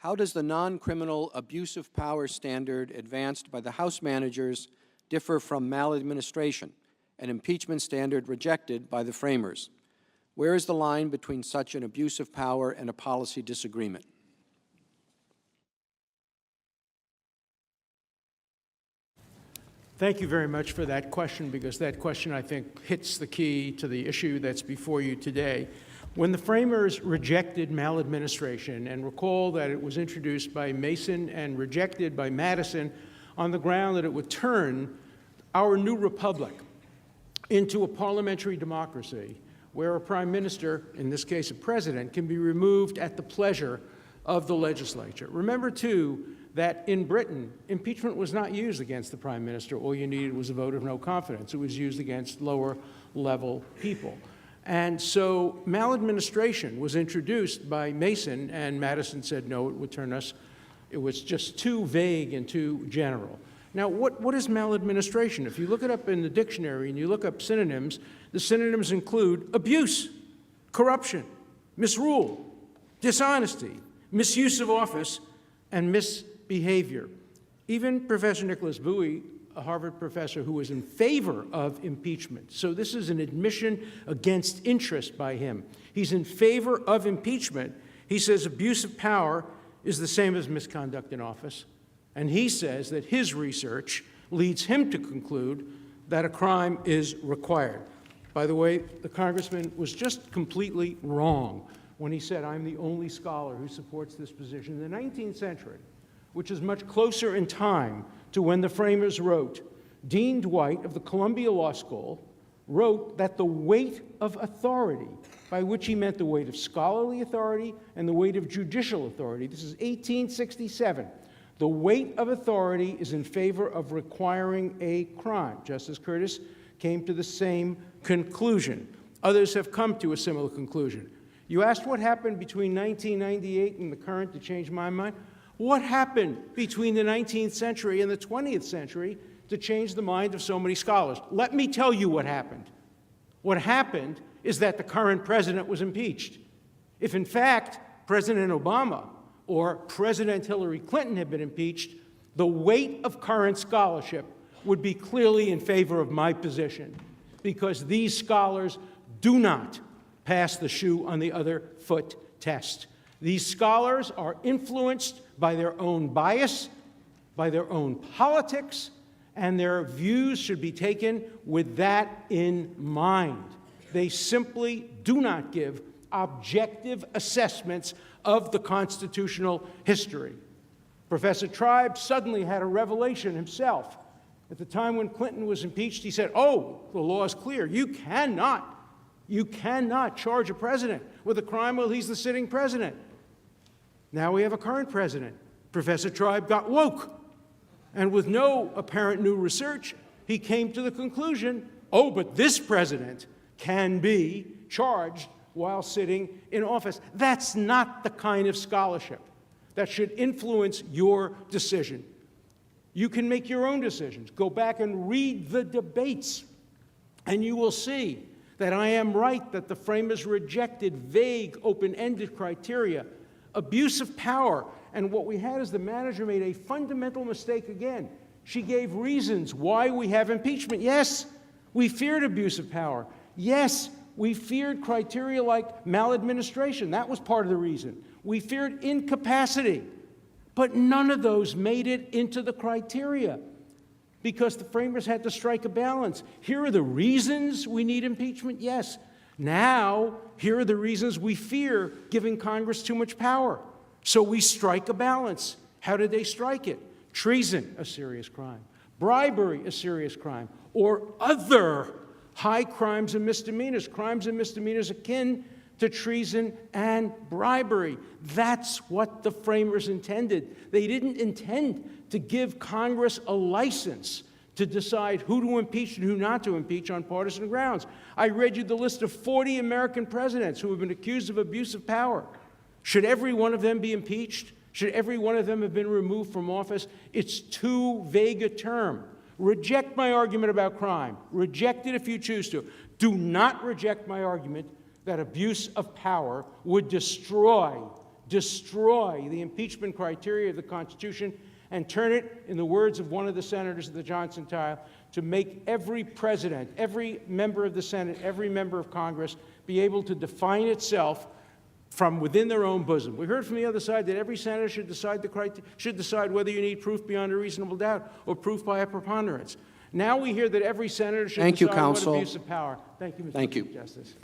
How does the non-criminal abuse of power standard advanced by the House managers differ from maladministration, an impeachment standard rejected by the framers? Where is the line between such an abuse of power and a policy disagreement? Thank you very much for that question, because that question, I think, hits the key to the issue that's before you today. When the framers rejected maladministration, and recall that it was introduced by Mason and rejected by Madison on the ground that it would turn our new republic into a parliamentary democracy where a prime minister, in this case a president, can be removed at the pleasure of the legislature. Remember, too, that in Britain, impeachment was not used against the prime minister. All you needed was a vote of no confidence. It was used against lower-level people. And so maladministration was introduced by Mason, and Madison said, no, it would turn us, it was just too vague and too general. Now, what is maladministration? If you look it up in the dictionary and you look up synonyms, the synonyms include abuse, corruption, misrule, dishonesty, misuse of office, and misbehavior. Even Professor Nicholas Bowie, a Harvard professor who was in favor of impeachment, so this is an admission against interest by him. He's in favor of impeachment. He says abuse of power is the same as misconduct in office, and he says that his research leads him to conclude that a crime is required. By the way, the congressman was just completely wrong when he said, I'm the only scholar who supports this position. In the 19th century, which is much closer in time to when the framers wrote, Dean Dwight of the Columbia Law School wrote that the weight of authority, by which he meant the weight of scholarly authority and the weight of judicial authority, this is 1867, the weight of authority is in favor of requiring a crime. Justice Curtis came to the same conclusion. Others have come to a similar conclusion. You asked what happened between 1998 and the current to change my mind. What happened between the 19th century and the 20th century to change the mind of so many scholars? Let me tell you what happened. What happened is that the current president was impeached. If, in fact, President Obama or President Hillary Clinton had been impeached, the weight of current scholarship would be clearly in favor of my position, because these scholars do not pass the shoe on the other foot test. These scholars are influenced by their own bias, by their own politics, and their views should be taken with that in mind. They simply do not give objective assessments of the constitutional history. Professor Tribe suddenly had a revelation himself. At the time when Clinton was impeached, he said, oh, the law is clear. You cannot charge a president with a crime while he's the sitting president. Now we have a current president. Professor Tribe got woke. And with no apparent new research, he came to the conclusion, oh, but this president can be charged while sitting in office. That's not the kind of scholarship that should influence your decision. You can make your own decisions. Go back and read the debates, and you will see that I am right that the framers rejected vague, open-ended criteria, abuse of power, and what we had is the manager made a fundamental mistake again. She gave reasons why we have impeachment. Yes, we feared abuse of power. Yes, we feared criteria like maladministration. That was part of the reason. We feared incapacity. But none of those made it into the criteria because the framers had to strike a balance. Here are the reasons we need impeachment, yes. Now, here are the reasons we fear giving Congress too much power. So we strike a balance. How did they strike it? Treason, a serious crime. Bribery, a serious crime. Or other high crimes and misdemeanors akin to treason and bribery. That's what the framers intended. They didn't intend to give Congress a license to decide who to impeach and who not to impeach on partisan grounds. I read you the list of 40 American presidents who have been accused of abuse of power. Should every one of them be impeached? Should every one of them have been removed from office? It's too vague a term. Reject my argument about crime. Reject it if you choose to. Do not reject my argument that abuse of power would destroy destroy the impeachment criteria of the Constitution and turn it, in the words of one of the senators of the Johnson trial, to make every president, every member of the Senate, every member of Congress be able to define itself from within their own bosom. We heard from the other side that every senator should decide whether you need proof beyond a reasonable doubt or proof by a preponderance. Now we hear that every senator should Thank you, decide what counsel. abuse of power. Thank you, Mr. Thank you. Chief Justice.